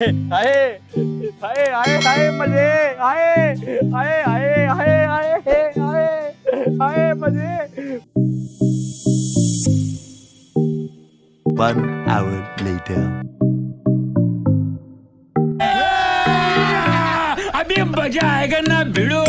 आहे आहे आहे आहे मजे आहे आहे आहे आहे आहे आहे आहे मजे. 1 hour later. अभी मजा आएगा ना भिड़ो.